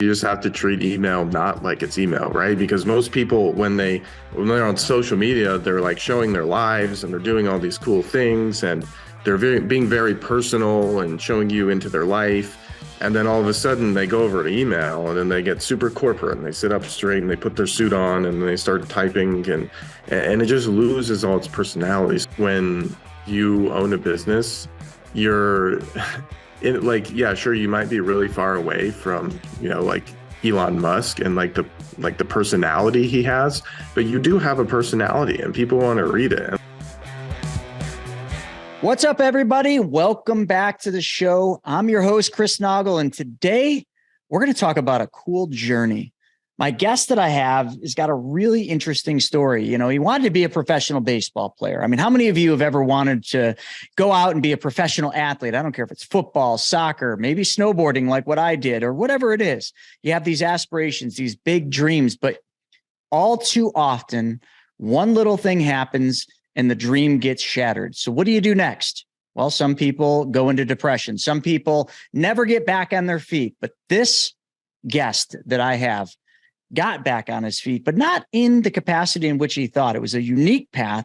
You just have to treat email not like it's email, right? Because most people, when they're on social media, they're like showing their lives and they're doing all these cool things and they're being very personal and showing you into their life. And then all of a sudden they go over to email and then they get super corporate and they sit up straight and they put their suit on and they start typing and it just loses all its personalities. When you own a business, you're yeah, sure, you might be really far away from, like Elon Musk and like the personality he has, but you do have a personality and people want to read it. What's up, everybody? Welcome back to the show. I'm your host, Chris Naugle, and today we're going to talk about a cool journey. My guest that I have has got a really interesting story. He wanted to be a professional baseball player. I mean, how many of you have ever wanted to go out and be a professional athlete? I don't care if it's football, soccer, maybe snowboarding like what I did or whatever it is. You have these aspirations, these big dreams, but all too often, one little thing happens and the dream gets shattered. So what do you do next? Well, some people go into depression. Some people never get back on their feet. But this guest that I have got back on his feet, but not in the capacity in which he thought. It was a unique path,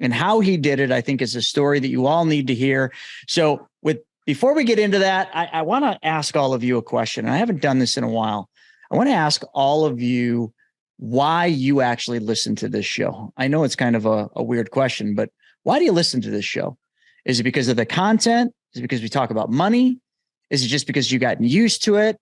and how he did it, I think, is a story that you all need to hear. So before we get into that, I want to ask all of you a question. I haven't done this in a while. I want to ask all of you why you actually listen to this show. I know it's kind of a weird question, but why do you listen to this show? Is it because of the content? Is it because we talk about money? Is it just because you gotten used to it?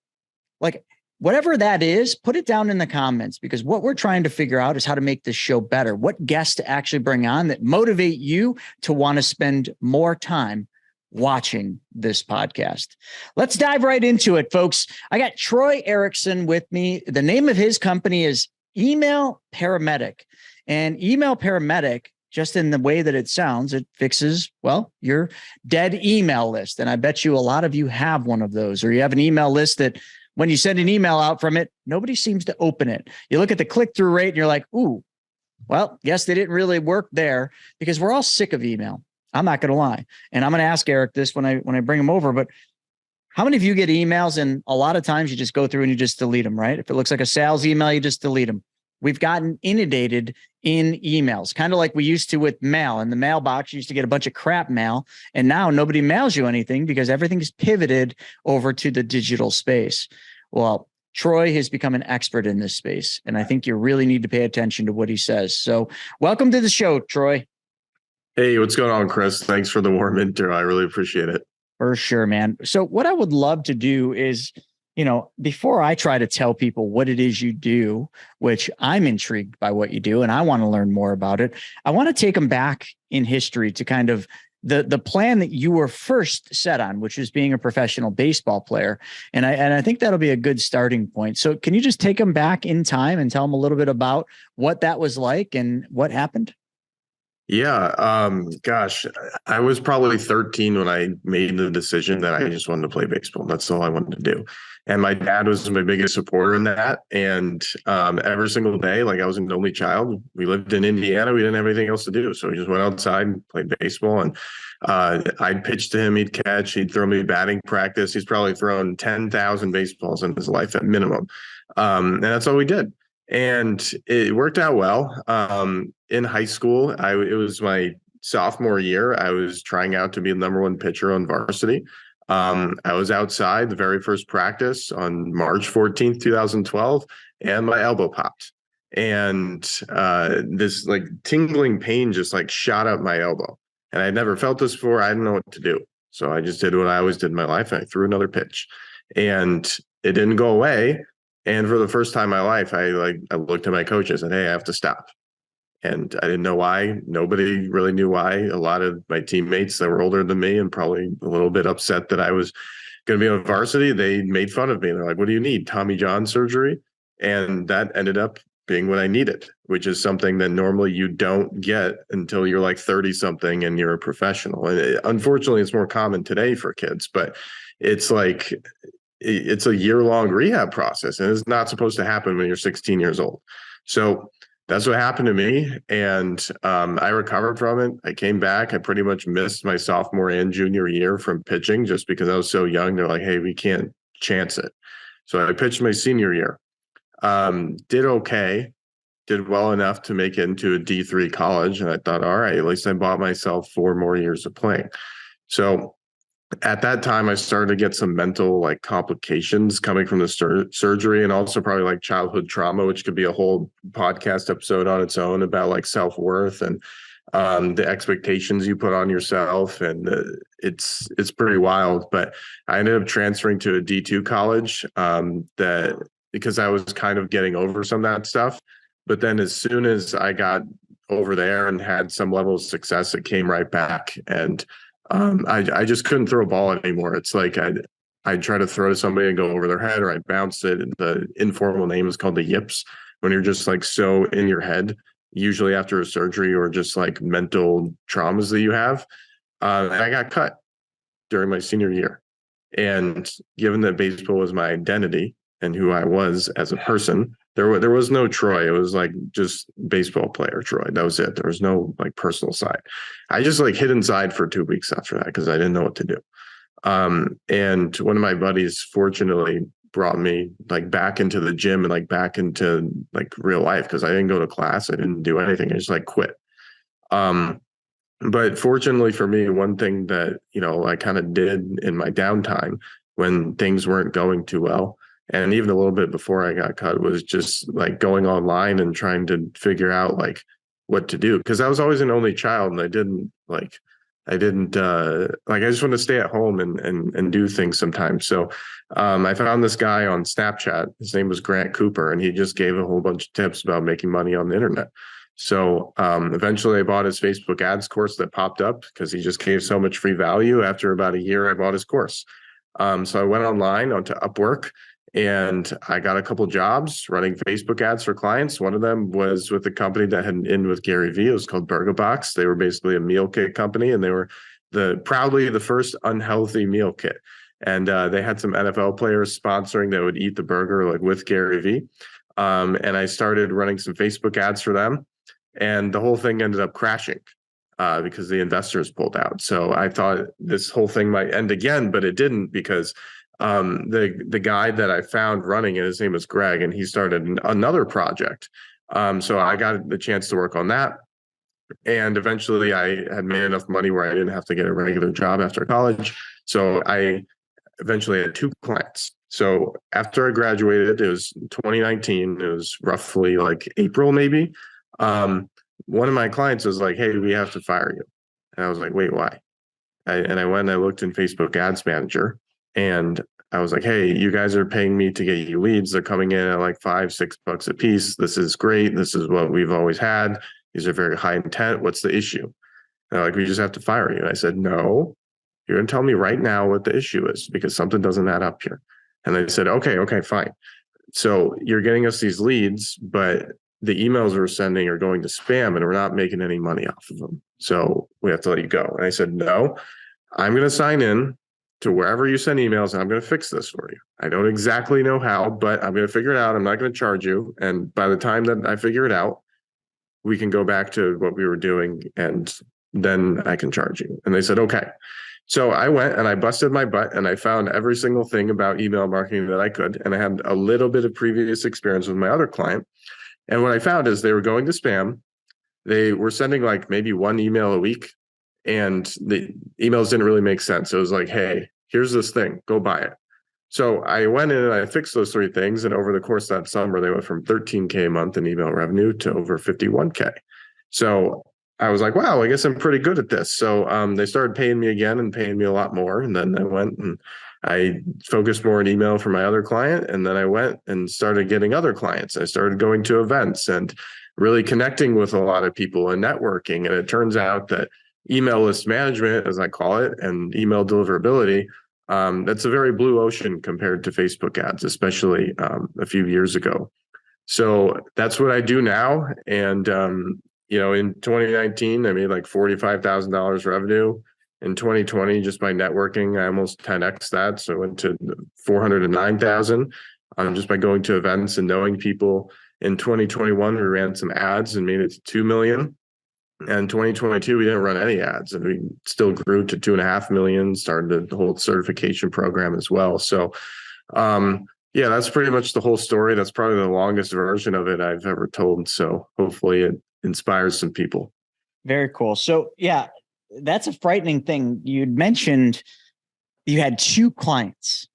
Like, whatever that is, put it down in the comments, because what we're trying to figure out is how to make this show better. What guests to actually bring on that motivate you to want to spend more time watching this podcast. Let's dive right into it, folks. I got Troy Ericson with me. The name of his company is Email Paramedic. And Email Paramedic, just in the way that it sounds, it fixes, well, your dead email list. And I bet you a lot of you have one of those, or you have an email list that when you send an email out from it, nobody seems to open it. You look at the click-through rate and you're like, ooh, well, guess they didn't really work there, because we're all sick of email. I'm not going to lie. And I'm going to ask Eric this when I bring him over, but how many of you get emails and a lot of times you just go through and you just delete them, right? If it looks like a sales email, you just delete them. We've gotten inundated in emails, kind of like we used to with mail. In the mailbox, you used to get a bunch of crap mail, and now nobody mails you anything because everything's pivoted over to the digital space. Well, Troy has become an expert in this space, and I think you really need to pay attention to what he says. So welcome to the show, Troy. Hey, what's going on, Chris? Thanks for the warm intro. I really appreciate it. For sure, man. So what I would love to do is, before I try to tell people what it is you do, which I'm intrigued by what you do and I want to learn more about it, I want to take them back in history to kind of the plan that you were first set on, which is being a professional baseball player. And I think that'll be a good starting point. So can you just take them back in time and tell them a little bit about what that was like and what happened? Yeah. Gosh, I was probably 13 when I made the decision that I just wanted to play baseball. That's all I wanted to do. And my dad was my biggest supporter in that. And every single day, like I was an only child, we lived in Indiana. We didn't have anything else to do. So we just went outside and played baseball. And I'd pitch to him, he'd catch, he'd throw me batting practice. He's probably thrown 10,000 baseballs in his life at minimum. And that's all we did. And it worked out well. In high school, it was my sophomore year. I was trying out to be the number one pitcher on varsity. I was outside the very first practice on March 14th, 2012, and my elbow popped. And this like tingling pain just like shot up my elbow. And I'd never felt this before. I didn't know what to do. So I just did what I always did in my life. And I threw another pitch. And it didn't go away. And for the first time in my life, I looked at my coach and said, hey, I have to stop. And I didn't know why. Nobody really knew why. A lot of my teammates that were older than me and probably a little bit upset that I was going to be on varsity, they made fun of me. They're like, what do you need? Tommy John surgery? And that ended up being what I needed, which is something that normally you don't get until you're like 30 something and you're a professional. And unfortunately, it's more common today for kids, but it's like, it's a year-long rehab process, and it's not supposed to happen when you're 16 years old. So that's what happened to me. And I recovered from it. I came back. I pretty much missed my sophomore and junior year from pitching just because I was so young. They're like, hey, we can't chance it. So I pitched my senior year. Did okay, did well enough to make it into a D3 college. And I thought, all right, at least I bought myself 4 more years of playing. So at that time, I started to get some mental like complications coming from the surgery, and also probably like childhood trauma, which could be a whole podcast episode on its own about like self-worth and the expectations you put on yourself. And it's pretty wild. But I ended up transferring to a D2 college that because I was kind of getting over some of that stuff. But then as soon as I got over there and had some level of success, it came right back. And I just couldn't throw a ball anymore. It's like I'd try to throw to somebody and go over their head, or I'd bounce it. The informal name is called the yips, when you're just like so in your head, usually after a surgery or just like mental traumas that you have. And I got cut during my senior year. And given that baseball was my identity and who I was as a person, there was no Troy. It was like just baseball player Troy. That was it. There was no like personal side. I just like hid inside for 2 weeks after that because I didn't know what to do. And one of my buddies fortunately brought me like back into the gym and like back into like real life, because I didn't go to class. I didn't do anything. I just like quit. But fortunately for me, one thing that, I kind of did in my downtime when things weren't going too well, and even a little bit before I got cut, was just like going online and trying to figure out like what to do. Because I was always an only child, and I just want to stay at home and do things sometimes. So I found this guy on Snapchat. His name was Grant Cooper, and he just gave a whole bunch of tips about making money on the internet. So eventually I bought his Facebook ads course that popped up because he just gave so much free value. After about a year, I bought his course. So I went online onto Upwork, and I got a couple jobs running Facebook ads for clients. One of them was with a company that had an in with Gary Vee. It was called Burger Box. They were basically a meal kit company, and they were proudly the first unhealthy meal kit. And they had some NFL players sponsoring that would eat the burger like with Gary Vee. And I started running some Facebook ads for them. And the whole thing ended up crashing because the investors pulled out. So I thought this whole thing might end again, but it didn't, because the guy that I found running it, his name was Greg, and he started another project. So I got the chance to work on that. And eventually I had made enough money where I didn't have to get a regular job after college. So I eventually had 2 clients. So after I graduated, it was 2019. It was roughly like April, maybe. One of my clients was like, "Hey, we have to fire you." And I was like, "Wait, why?" I went and I looked in Facebook Ads Manager, and I was like, "Hey, you guys are paying me to get you leads. They're coming in at like $5-6 a piece. This is great. This is what we've always had. These are very high intent. What's the issue?" And they're like, "We just have to fire you." And I said, "No, you're going to tell me right now what the issue is, because something doesn't add up here." And they said, okay, fine. So you're getting us these leads, but the emails we're sending are going to spam, and we're not making any money off of them. So we have to let you go. And I said, "No, I'm going to sign in to wherever you send emails, and I'm going to fix this for you. I don't exactly know how, but I'm going to figure it out. I'm not going to charge you. And by the time that I figure it out, we can go back to what we were doing, and then I can charge you." And they said, "Okay." So I went and I busted my butt, and I found every single thing about email marketing that I could. And I had a little bit of previous experience with my other client. And what I found is they were going to spam. They were sending like maybe 1 email a week, and the emails didn't really make sense. It was like, "Hey, here's this thing, go buy it." So I went in and I fixed those 3 things. And over the course of that summer, they went from 13K a month in email revenue to over 51K. So I was like, wow, I guess I'm pretty good at this. So they started paying me again, and paying me a lot more. And then I went and I focused more on email for my other client. And then I went and started getting other clients. I started going to events and really connecting with a lot of people and networking. And it turns out that email list management, as I call it, and email deliverability, that's a very blue ocean compared to Facebook ads, especially a few years ago. So that's what I do now. And in 2019, I made like $45,000 revenue. In 2020, just by networking, I almost 10x that. So I went to 409,000 just by going to events and knowing people. In 2021, we ran some ads and made it to 2 million. And 2022, we didn't run any ads, and we still grew to 2.5 million, started the whole certification program as well. So Yeah, that's pretty much the whole story. That's probably the longest version of it I've ever told. So hopefully it inspires some people. Very cool. So yeah, that's a frightening thing. You'd mentioned you had two clients.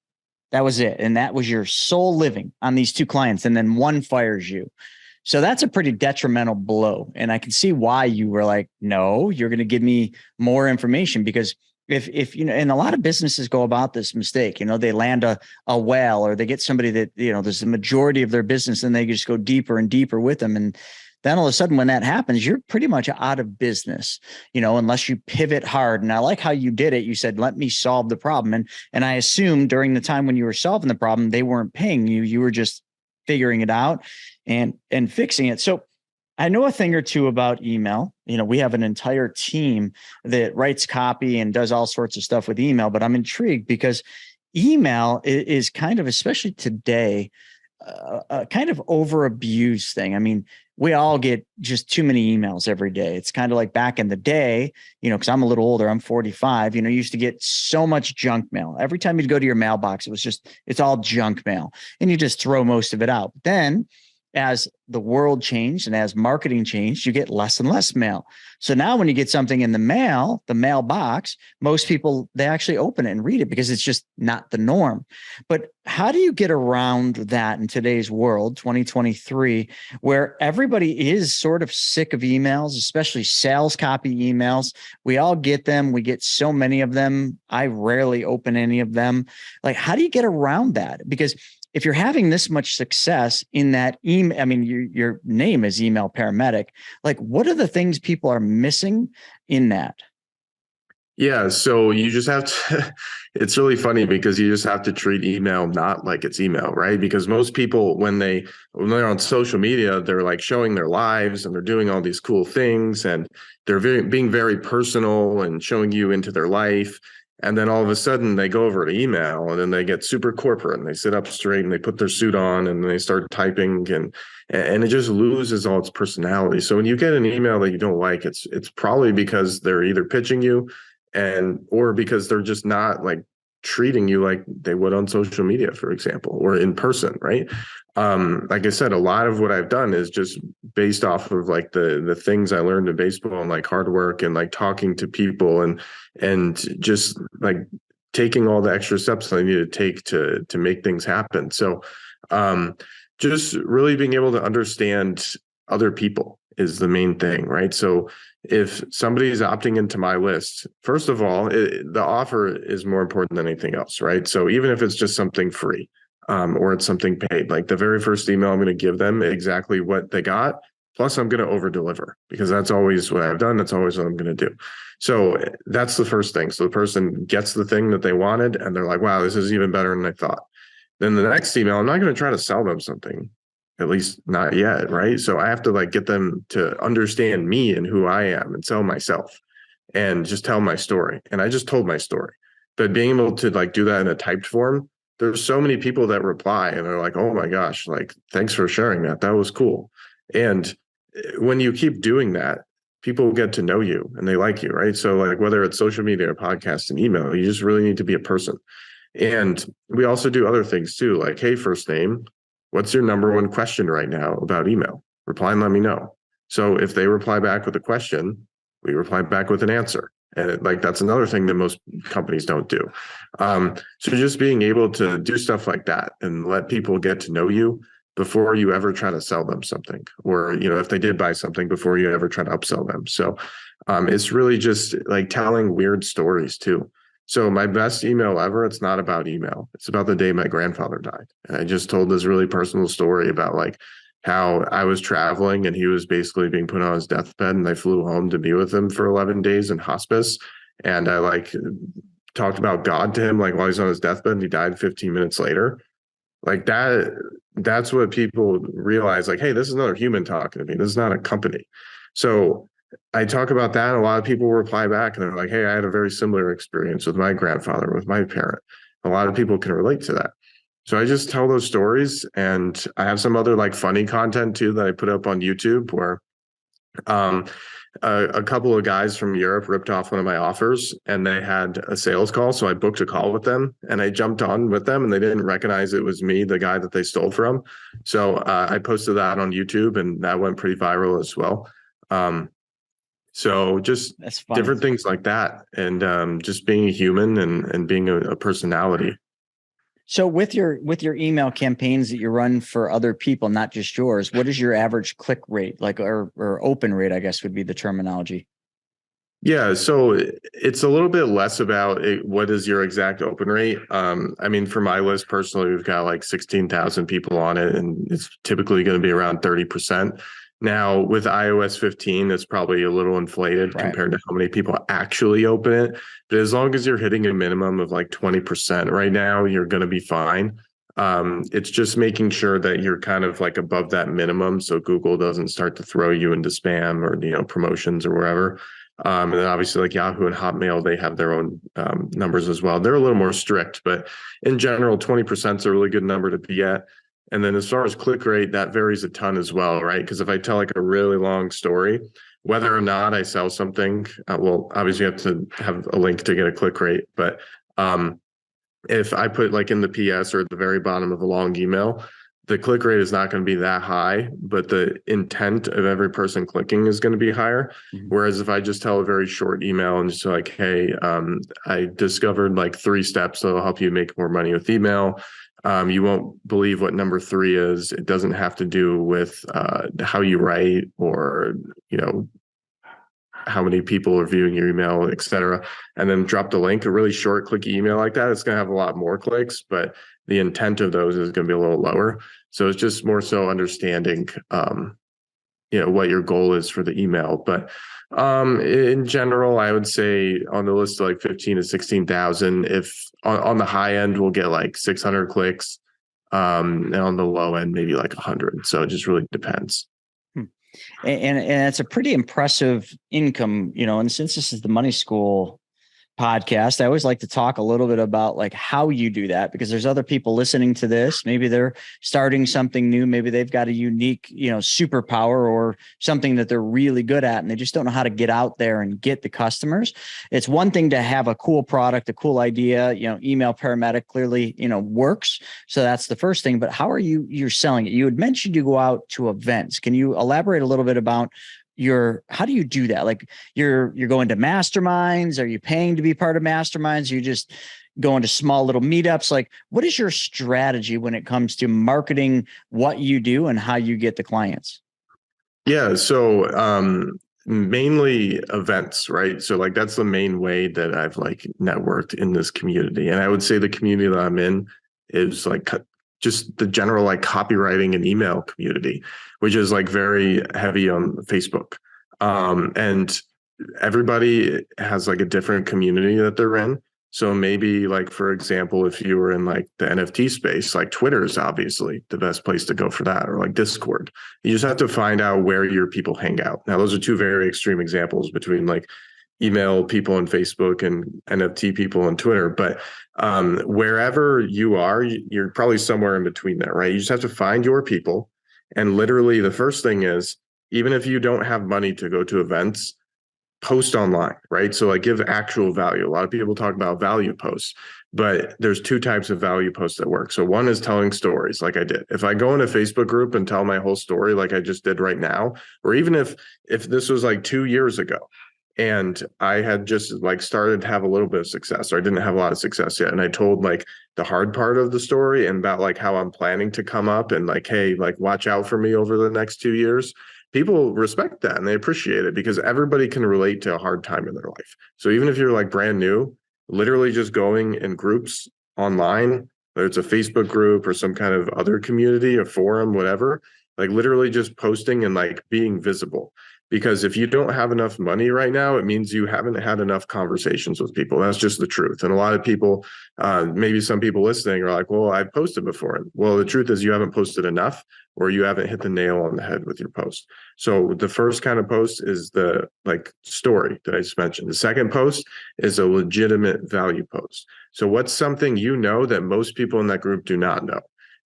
That was it. And that was your sole living on these two clients. And then one fires you. So that's a pretty detrimental blow. And I can see why you were like, no, you're going to give me more information, because if, you know, and a lot of businesses go about this mistake, you know, they land a whale, or they get somebody that, you know, there's the majority of their business, and they just go deeper and deeper with them. And then all of a sudden, when that happens, you're pretty much out of business, you know, unless you pivot hard. And I like how you did it. You said, let me solve the problem. And I assume during the time when you were solving the problem, they weren't paying you. You were just figuring it out and fixing it. So I know a thing or two about email. You know, we have an entire team that writes copy and does all sorts of stuff with email, but I'm intrigued because email is kind of, especially today, a kind of over abused thing. I mean, we all get just too many emails every day. It's kind of like back in the day, you know, because I'm a little older, I'm 45, you know, you used to get so much junk mail. Every time you'd go to your mailbox, it's all junk mail, and you just throw most of it out. But then as the world changed and as marketing changed, you get less and less mail. So now when you get something in the mail, the mailbox, most people, they actually open it and read it because it's just not the norm. But how do you get around that in today's world, 2023, where everybody is sort of sick of emails, especially sales copy emails? We all get them. We get so many of them. I rarely open any of them. Like, how do you get around that? Because if you're having this much success in that email, I mean, your name is email paramedic. Like, what are the things people are missing in that? Yeah, so you just have to, it's really funny because you just have to treat email not like it's email, right? Because most people, when they're on social media, they're like showing their lives and they're doing all these cool things, and they're being very personal and showing you into their life. And then all of a sudden they go over to email, and then they get super corporate, and they sit up straight and they put their suit on and they start typing, and it just loses all its personality. So when you get an email that you don't like, it's probably because they're either pitching you or because they're just not like treating you like they would on social media, for example, or in person, right? Like I said, a lot of what I've done is just based off of like the things I learned in baseball, and like hard work and like talking to people and just like taking all the extra steps I need to take to make things happen. So just really being able to understand other people is the main thing, right? So if somebody is opting into my list, first of all, the offer is more important than anything else, right? So even if it's just something free, or it's something paid, like the very first email I'm going to give them exactly what they got, plus I'm going to over deliver, because that's always what I've done. That's always what I'm going to do. So that's the first thing. So the person gets the thing that they wanted, and they're like, wow, this is even better than I thought. Then the next email, I'm not going to try to sell them something, at least not yet, right? So I have to like get them to understand me and who I am and sell myself and just tell my story. And I just told my story. But being able to like do that in a typed form, there's so many people that reply and they're like, oh my gosh, like, thanks for sharing that. That was cool. And when you keep doing that, people get to know you and they like you, right? So like whether it's social media or podcast and email, you just really need to be a person. And we also do other things too, like, hey, first name, what's your number one question right now about email? Reply and let me know. So if they reply back with a question, we reply back with an answer. And like that's another thing that most companies don't do. So just being able to do stuff like that and let people get to know you before you ever try to sell them something, or you know, if they did buy something, before you ever try to upsell them. So it's really just like telling weird stories too. So my best email ever, it's not about email. It's about the day my grandfather died. And I just told this really personal story about like how I was traveling and he was basically being put on his deathbed, and I flew home to be with him for 11 days in hospice. And I like talked about God to him, like while he's on his deathbed, and he died 15 minutes later. Like that's what people realize, like, hey, this is another human talking to me. This is not a company. So I talk about that. A lot of people reply back and they're like, hey, I had a very similar experience with my grandfather, with my parent. A lot of people can relate to that. So I just tell those stories, and I have some other like funny content too that I put up on YouTube where Um, a couple of guys from Europe ripped off one of my offers and they had a sales call. So I booked a call with them and I jumped on with them and they didn't recognize it was me, the guy that they stole from. So I posted that on YouTube and that went pretty viral as well. So just That's funny. different things like that. And just being a human and being a personality. So with your email campaigns that you run for other people, not just yours, what is your average click rate, like, or open rate, I guess would be the terminology? Yeah, so it's a little bit less about what is your exact open rate. I mean, for my list personally, we've got like 16,000 people on it, and it's typically going to be around 30%. Now, with iOS 15, it's probably a little inflated compared to how many people actually open it. But as long as you're hitting a minimum of like 20% right now, you're going to be fine. It's just making sure that you're kind of like above that minimum, so Google doesn't start to throw you into spam or promotions or wherever. And then obviously like Yahoo and Hotmail, they have their own numbers as well. They're a little more strict, but in general, 20% is a really good number to be at. And then as far as click rate, that varies a ton as well, right? Because if I tell like a really long story, whether or not I sell something, well, obviously you have to have a link to get a click rate. But if I put like in the PS or at the very bottom of a long email, the click rate is not going to be that high, but the intent of every person clicking is going to be higher. Mm-hmm. Whereas if I just tell a very short email and just like, hey, I discovered like 3 steps that'll help you make more money with email. You won't believe what number 3 is. It doesn't have to do with how you write or, how many people are viewing your email, et cetera. And then drop the link, a really short, clicky email like that. It's going to have a lot more clicks, but the intent of those is going to be a little lower. So it's just more so understanding, what your goal is for the email. But in general, I would say on the list of like 15 to 16,000, if on the high end, we'll get like 600 clicks, and on the low end, maybe like 100. So it just really depends. And it's a pretty impressive income, and since this is the Money School podcast, I always like to talk a little bit about like how you do that, because there's other people listening to this. Maybe they're starting something new. Maybe they've got a unique, superpower or something that they're really good at, and they just don't know how to get out there and get the customers. It's one thing to have a cool product, a cool idea, email paramedic clearly, works. So that's the first thing, but how are you're selling it? You had mentioned you go out to events. Can you elaborate a little bit about how do you do that? Like you're going to masterminds? Are you paying to be part of masterminds? Are you just going to small little meetups? Like, what is your strategy when it comes to marketing what you do and how you get the clients? Yeah. So, mainly events, right? So like, that's the main way that I've like networked in this community. And I would say the community that I'm in is like just the general like copywriting and email community, which is like very heavy on Facebook. And everybody has like a different community that they're in. So maybe like, for example, if you were in like the NFT space, like Twitter is obviously the best place to go for that, or like Discord. You just have to find out where your people hang out. Now, those are 2 very extreme examples between like email people on Facebook and NFT people on Twitter. But wherever you are, you're probably somewhere in between there, right? You just have to find your people. And literally the first thing is, even if you don't have money to go to events, post online, right? So like give actual value. A lot of people talk about value posts, but there's 2 types of value posts that work. So one is telling stories like I did. If I go in a Facebook group and tell my whole story like I just did right now, or even if this was like 2 years ago, and I had just like started to have a little bit of success, or I didn't have a lot of success yet. And I told like the hard part of the story and about like how I'm planning to come up and like, hey, like watch out for me over the next 2 years. People respect that and they appreciate it because everybody can relate to a hard time in their life. So even if you're like brand new, literally just going in groups online, whether it's a Facebook group or some kind of other community, a forum, whatever, like literally just posting and like being visible. Because if you don't have enough money right now, it means you haven't had enough conversations with people. That's just the truth. And a lot of people, maybe some people listening are like, well, I've posted before. Well, the truth is you haven't posted enough, or you haven't hit the nail on the head with your post. So the first kind of post is the like story that I just mentioned. The second post is a legitimate value post. So what's something that most people in that group do not know?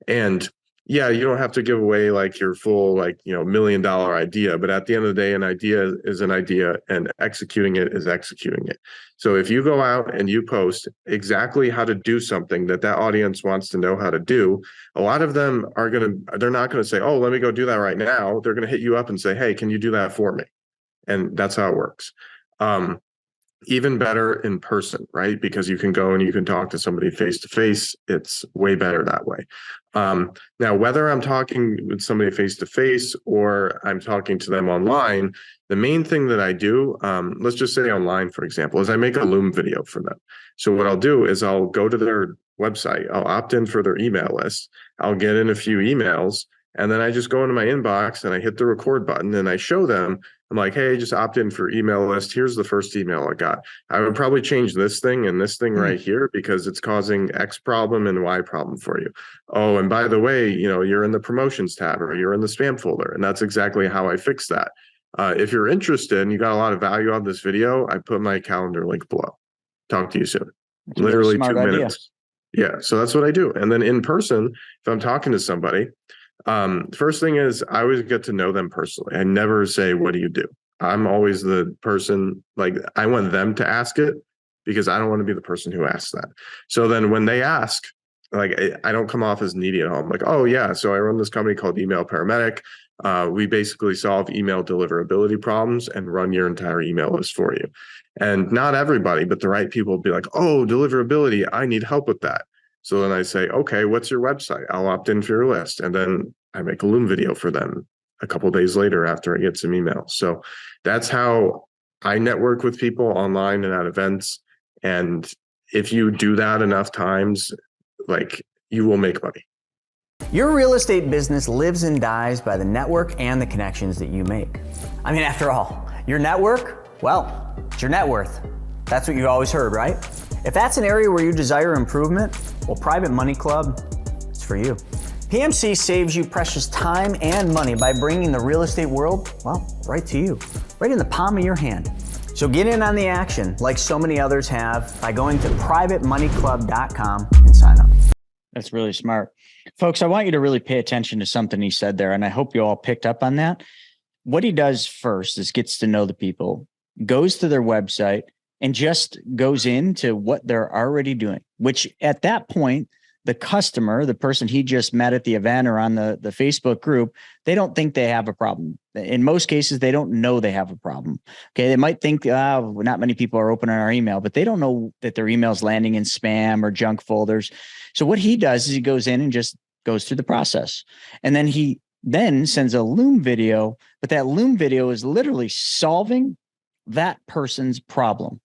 And Yeah, you don't have to give away like your full like, $1 million idea, but at the end of the day, an idea is an idea and executing it is executing it. So if you go out and you post exactly how to do something that audience wants to know how to do, a lot of them they're not going to say, "Oh, let me go do that right now." They're going to hit you up and say, "Hey, can you do that for me?" And that's how it works. Even better in person, right? Because you can go and you can talk to somebody face to face. It's way better that way. Now, whether I'm talking with somebody face to face or I'm talking to them online, the main thing that I do, let's just say online, for example, is I make a Loom video for them. So what I'll do is I'll go to their website, I'll opt in for their email list, I'll get in a few emails, and then I just go into my inbox and I hit the record button and I show them. I'm like, hey, just opt in for email list. Here's the first email I got. I would probably change this thing and this thing right here because it's causing X problem and Y problem for you. Oh, and by the way, you're in the promotions tab or you're in the spam folder. And that's exactly how I fix that. If you're interested and you got a lot of value on this video, I put my calendar link below. Talk to you soon. That's Literally a really 2 smart minutes. Idea. Yeah. So that's what I do. And then in person, if I'm talking to somebody, first thing is I always get to know them personally. I never say, what do you do? I'm always the person, like I want them to ask it because I don't want to be the person who asks that. So then when they ask, like I don't come off as needy at all. I'm like, oh yeah, so I run this company called Email Paramedic. We basically solve email deliverability problems and run your entire email list for you. And not everybody, but the right people will be like, oh, deliverability, I need help with that. So then I say, okay, what's your website? I'll opt in for your list. And then I make a Loom video for them a couple of days later after I get some emails. So that's how I network with people online and at events. And if you do that enough times, like you will make money. Your real estate business lives and dies by the network and the connections that you make. I mean, after all, your network, well, it's your net worth. That's what you always heard, right? If that's an area where you desire improvement, well, Private Money Club, it's for you. PMC saves you precious time and money by bringing the real estate world, well, right to you, right in the palm of your hand. So get in on the action like so many others have by going to privatemoneyclub.com and sign up. That's really smart. Folks, I want you to really pay attention to something he said there, and I hope you all picked up on that. What he does first is gets to know the people, goes to their website, and just goes into what they're already doing, which at that point, the customer, the person he just met at the event or on the Facebook group, they don't think they have a problem. In most cases, they don't know they have a problem. Okay. They might think, not many people are opening our email, but they don't know that their email's landing in spam or junk folders. So what he does is he goes in and just goes through the process. And then he then sends a Loom video, but that Loom video is literally solving that person's problem.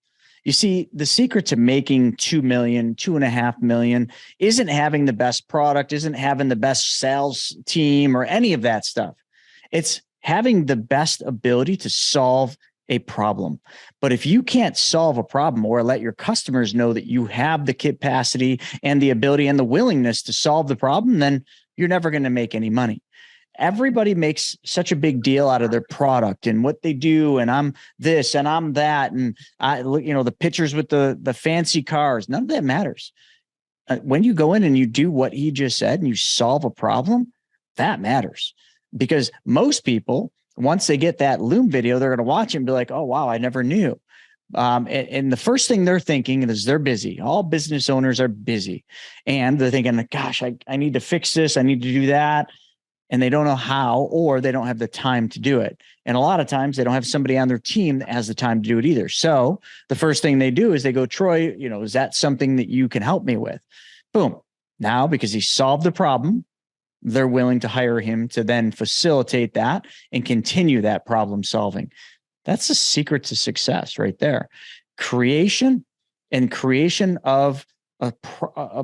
You see, the secret to making 2 million, 2.5 million isn't having the best product, isn't having the best sales team or any of that stuff. It's having the best ability to solve a problem. But if you can't solve a problem or let your customers know that you have the capacity and the ability and the willingness to solve the problem, then you're never going to make any money. Everybody makes such a big deal out of their product and what they do. And I'm this and I'm that. And the pictures with the fancy cars, none of that matters. When you go in and you do what he just said and you solve a problem, that matters. Because most people, once they get that Loom video, they're going to watch it and be like, oh, wow, I never knew. And the first thing they're thinking is they're busy. All business owners are busy. And they're thinking, gosh, I need to fix this. I need to do that. And they don't know how, or they don't have the time to do it. And a lot of times they don't have somebody on their team that has the time to do it either. So the first thing they do is they go, Troy, is that something that you can help me with? Boom. Now, because he solved the problem, they're willing to hire him to then facilitate that and continue that problem solving. That's the secret to success right there. Creation of a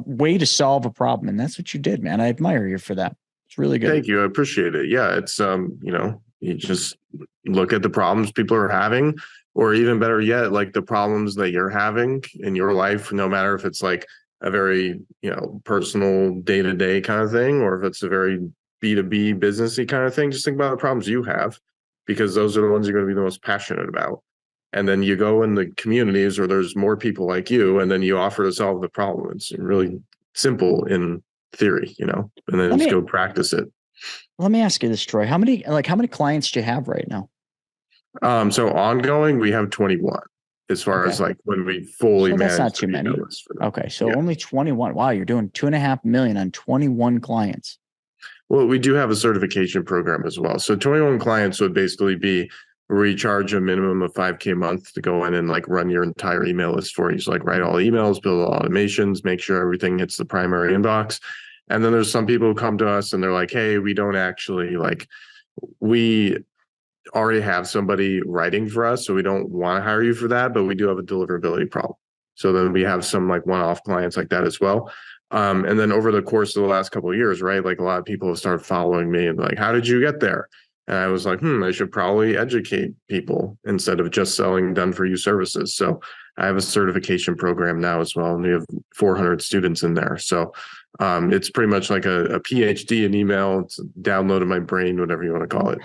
way to solve a problem. And that's what you did, man. I admire you for that. It's really good. Thank you. I appreciate it. Yeah. It's, you just look at the problems people are having, or even better yet, like the problems that you're having in your life, no matter if it's like a very, personal day-to-day kind of thing, or if it's a very B2B businessy kind of thing, just think about the problems you have, because those are the ones you're going to be the most passionate about. And then you go in the communities where there's more people like you, and then you offer to solve the problem. It's really simple in theory, and then Let just me- go practice it. Let me ask you this, Troy. How many clients do you have right now? So ongoing, we have 21 as far as like when we fully So that's manage not too the many. email list for them. Okay. So only 21. Wow. You're doing $2.5 million on 21 clients. Well, we do have a certification program as well. So 21 clients would basically be where we charge a minimum of $5K a month to go in and like run your entire email list for you. So like write all emails, build all automations, make sure everything hits the primary inbox. And then there's some people who come to us and they're like, hey, we don't actually we already have somebody writing for us, so we don't want to hire you for that, but we do have a deliverability problem. So then we have some like one-off clients like that as well. And then over the course of the last couple of years, right, like a lot of people have started following me and like, how did you get there? And I was like, I should probably educate people instead of just selling done for you services. So I have a certification program now as well, and we have 400 students in there. So it's pretty much like a PhD in email. It's a download of my brain, whatever you want to call it.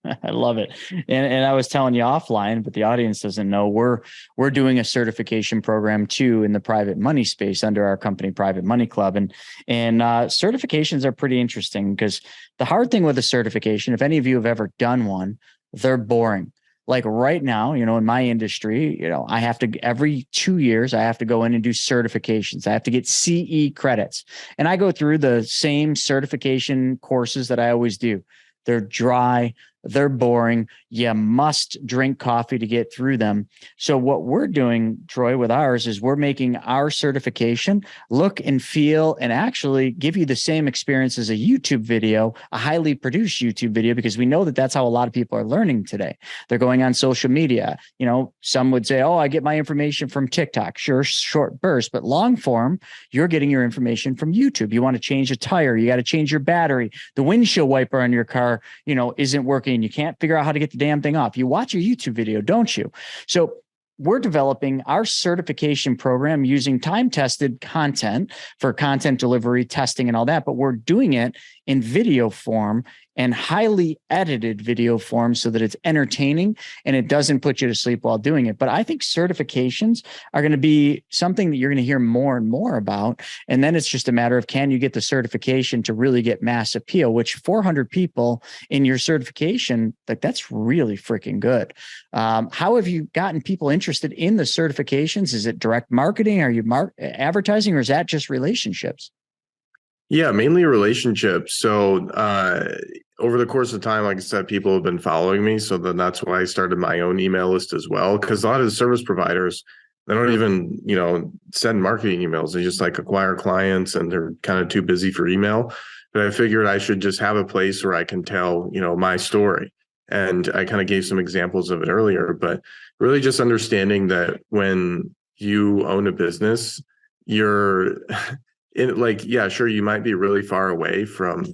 I love it. And I was telling you offline, but the audience doesn't know we're doing a certification program too in the private money space under our company, Private Money Club. And certifications are pretty interesting because the hard thing with a certification, if any of you have ever done one, they're boring. Like right now, in my industry, I have to, every 2 years, I have to go in and do certifications. I have to get CE credits. And I go through the same certification courses that I always do. They're dry. They're boring. You must drink coffee to get through them. So what we're doing, Troy, with ours is we're making our certification look and feel and actually give you the same experience as a YouTube video, a highly produced YouTube video, because we know that that's how a lot of people are learning today. They're going on social media. Some would say, oh, I get my information from TikTok. Sure, short burst, but long form, you're getting your information from YouTube. You want to change a tire. You got to change your battery. The windshield wiper on your car, isn't working. You can't figure out how to get the damn thing off. You watch your YouTube video, don't you? So we're developing our certification program using time-tested content for content delivery, testing, and all that, but we're doing it in video form and highly edited video form so that it's entertaining and it doesn't put you to sleep while doing it. But I think certifications are going to be something that you're going to hear more and more about. And then it's just a matter of, can you get the certification to really get mass appeal, which 400 people in your certification, that's really freaking good. How have you gotten people interested in the certifications? Is it direct marketing? Are you advertising, or is that just relationships? Yeah, mainly relationships. So over the course of time, like I said, people have been following me. So then that's why I started my own email list as well. Because a lot of the service providers, they don't even, send marketing emails. They just acquire clients and they're kind of too busy for email. But I figured I should just have a place where I can tell, my story. And I kind of gave some examples of it earlier, but really just understanding that when you own a business, you're sure, you might be really far away from,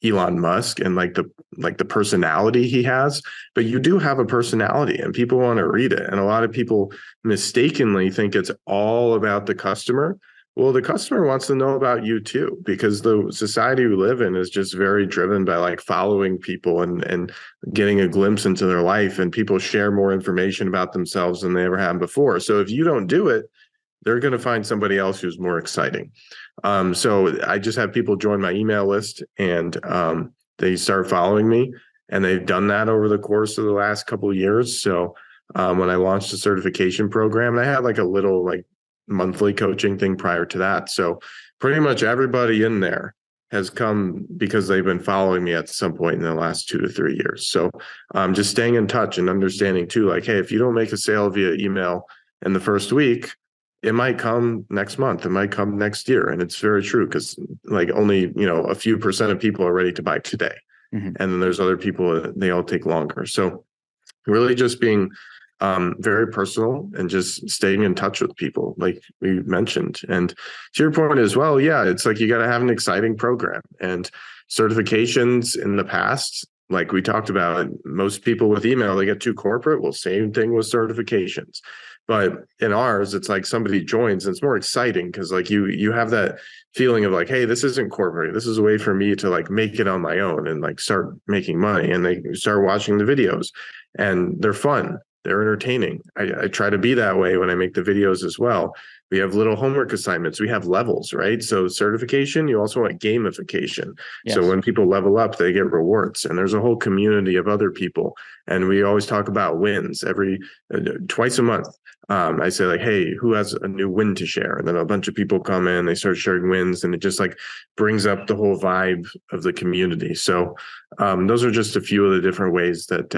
Elon Musk and the personality he has, but you do have a personality and people want to read it. And a lot of people mistakenly think it's all about the customer. Well, the customer wants to know about you too, because the society we live in is just very driven by following people and getting a glimpse into their life, and people share more information about themselves than they ever have before. So if you don't do it, they're going to find somebody else who's more exciting. So I just have people join my email list and they start following me, and they've done that over the course of the last couple of years. So when I launched the certification program, and I had a little monthly coaching thing prior to that. So pretty much everybody in there has come because they've been following me at some point in the last 2 to 3 years. So just staying in touch and understanding too, hey, if you don't make a sale via email in the first week, it might come next month. It might come next year. And it's very true, because only, a few percent of people are ready to buy today. Mm-hmm. And then there's other people, they all take longer. So really just being very personal and just staying in touch with people, like we mentioned. And to your point as well, yeah, it's you got to have an exciting program. And certifications in the past, like we talked about, most people with email, they get too corporate. Well, same thing with certifications. But in ours, it's somebody joins and it's more exciting because you have that feeling of hey, this isn't corporate. This is a way for me to make it on my own and start making money. And they start watching the videos and they're fun. They're entertaining. I try to be that way when I make the videos as well. We have little homework assignments. We have levels, right? So certification, you also want gamification. Yes. So when people level up, they get rewards, and there's a whole community of other people. And we always talk about wins twice a month. I say like, hey, who has a new win to share? And then a bunch of people come in, they start sharing wins, and it just like brings up the whole vibe of the community. So those are just a few of the different ways that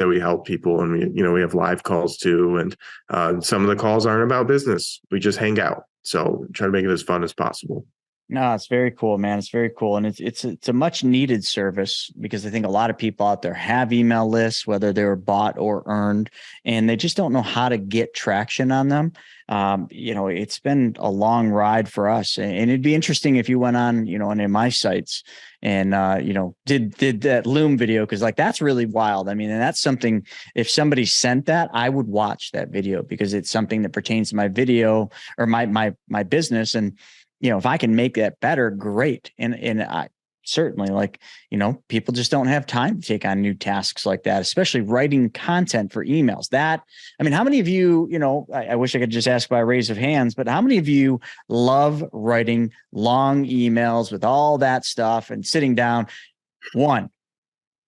we help people. And we have live calls too. And some of the calls aren't about business. We just hang out. So try to make it as fun as possible. No, it's very cool, man. It's very cool. And it's a much needed service, because I think a lot of people out there have email lists, whether they were bought or earned, and they just don't know how to get traction on them. It's been a long ride for us, and it'd be interesting if you went on, any of my sites and, did that Loom video. Cause like, that's really wild. I mean, and that's something, if somebody sent that, I would watch that video, because it's something that pertains to my video or my business. And, if I can make that better, great. And I certainly people just don't have time to take on new tasks like that, especially writing content for emails. How many of you, I wish I could just ask by a raise of hands, but how many of you love writing long emails with all that stuff and sitting down? One.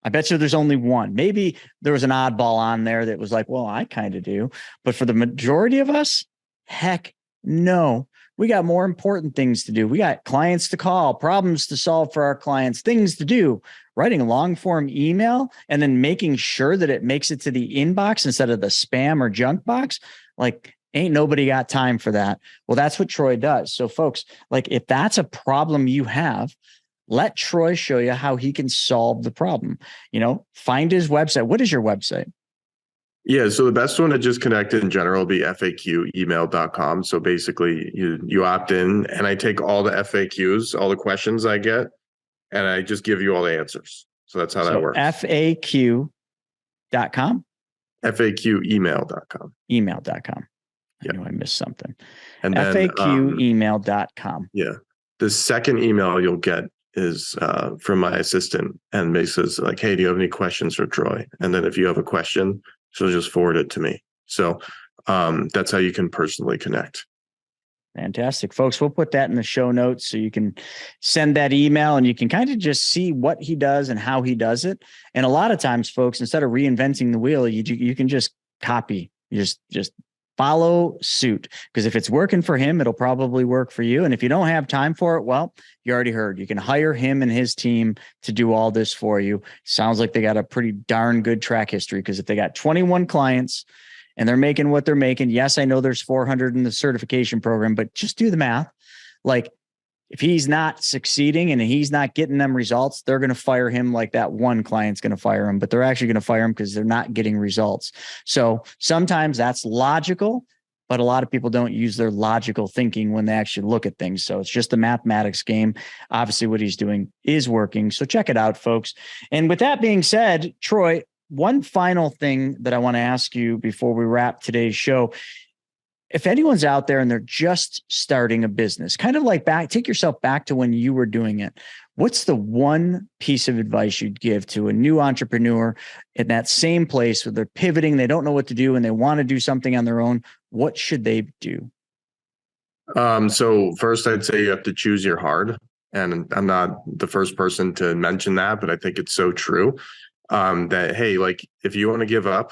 I bet you there's only one. Maybe there was an oddball on there that was like, well, I kind of do. But for the majority of us, heck no. We got more important things to do. We got clients to call, problems to solve for our clients, things to do. Writing a long form email and then making sure that it makes it to the inbox instead of the spam or junk box. Like, ain't nobody got time for that. Well, that's what Troy does. So folks, if that's a problem you have, let Troy show you how he can solve the problem. Find his website. What is your website? Yeah, so the best one to just connect in general will be faqemail.com. So basically you opt in, and I take all the FAQs, all the questions I get, and I just give you all the answers. So that's how that works. FAQ.com? FAQemail.com. Email.com. Yeah. I knew I missed something. And then FAQemail.com. Yeah. The second email you'll get is from my assistant, and basically says like, hey, do you have any questions for Troy? And then if you have a question, she'll just forward it to me. So that's how you can personally connect. Fantastic. Folks, we'll put that in the show notes so you can send that email and you can kind of just see what he does and how he does it. And a lot of times, folks, instead of reinventing the wheel, you can just copy, you just follow suit, because if it's working for him, it'll probably work for you. And if you don't have time for it, well, you already heard, you can hire him and his team to do all this for you. Sounds like they got a pretty darn good track history, because if they got 21 clients and they're making what they're making, yes, I know there's 400 in the certification program, but just do the math. Like, if he's not succeeding and he's not getting them results, they're going to fire him like that one client's going to fire him, but they're actually going to fire him because they're not getting results. So sometimes that's logical, but a lot of people don't use their logical thinking when they actually look at things. So it's just a mathematics game. Obviously, what he's doing is working. So check it out, folks. And with that being said, Troy, one final thing that I want to ask you before we wrap today's show. If anyone's out there and they're just starting a business, kind of like take yourself back to when you were doing it. What's the one piece of advice you'd give to a new entrepreneur in that same place where they're pivoting, they don't know what to do, and they want to do something on their own? What should they do? So first, I'd say you have to choose your hard. And I'm not the first person to mention that, but I think it's so true. That, hey, like, if you want to give up,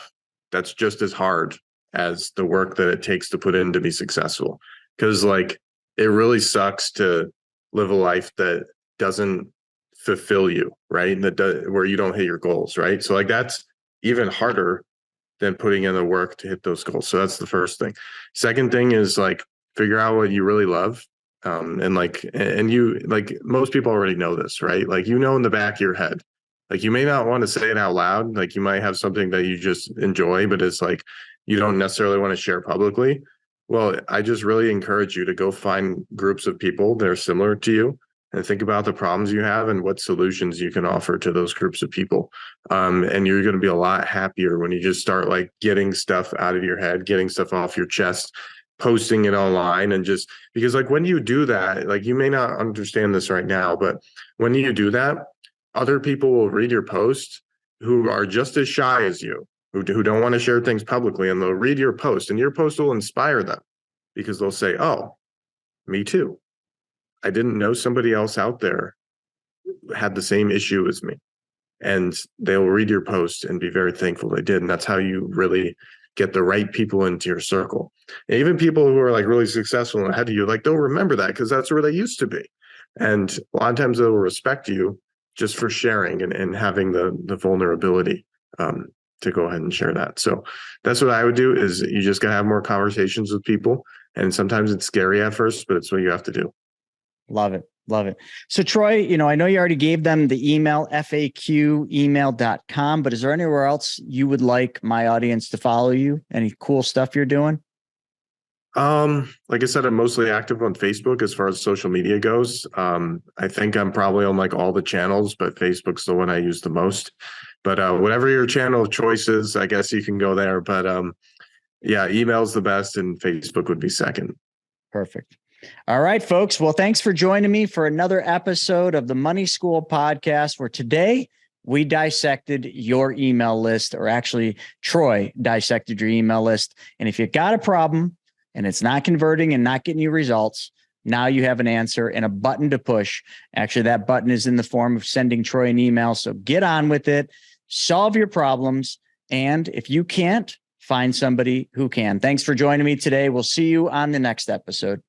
that's just as hard as the work that it takes to put in to be successful. Because like, it really sucks to live a life that doesn't fulfill you, right? Where you don't hit your goals, right? So like, that's even harder than putting in the work to hit those goals. So that's the first thing. Second thing is like, figure out what you really love. And you, like, most people already know this, right? Like, in the back of your head, like, you may not want to say it out loud. Like, you might have something that you just enjoy, but it's like, you don't necessarily want to share publicly. Well, I just really encourage you to go find groups of people that are similar to you and think about the problems you have and what solutions you can offer to those groups of people. And you're going to be a lot happier when you just start like getting stuff out of your head, getting stuff off your chest, posting it online. And just because like, when you do that, like, you may not understand this right now, but when you do that, other people will read your post who are just as shy as you, who don't want to share things publicly, and they'll read your post, and your post will inspire them because they'll say, oh, me too. I didn't know somebody else out there had the same issue as me. And they'll read your post and be very thankful they did. And that's how you really get the right people into your circle. And even people who are like really successful and ahead of you, like they'll remember that because that's where they used to be. And a lot of times they'll respect you just for sharing and having the vulnerability to go ahead and share that. So that's what I would do, is you just got to have more conversations with people. And sometimes it's scary at first, but it's what you have to do. Love it. Love it. So Troy, I know you already gave them the email, faqemail.com, but is there anywhere else you would like my audience to follow you? Any cool stuff you're doing? Like I said, I'm mostly active on Facebook as far as social media goes. I think I'm probably on like all the channels, but Facebook's the one I use the most. But whatever your channel of choice is, I guess you can go there. But yeah, email's the best and Facebook would be second. Perfect. All right, folks. Well, thanks for joining me for another episode of the Money School podcast, where today we dissected your email list, or actually Troy dissected your email list. And if you got a problem and it's not converting and not getting you results, now you have an answer and a button to push. Actually, that button is in the form of sending Troy an email. So get on with it, solve your problems. And if you can't, find somebody who can. Thanks for joining me today. We'll see you on the next episode.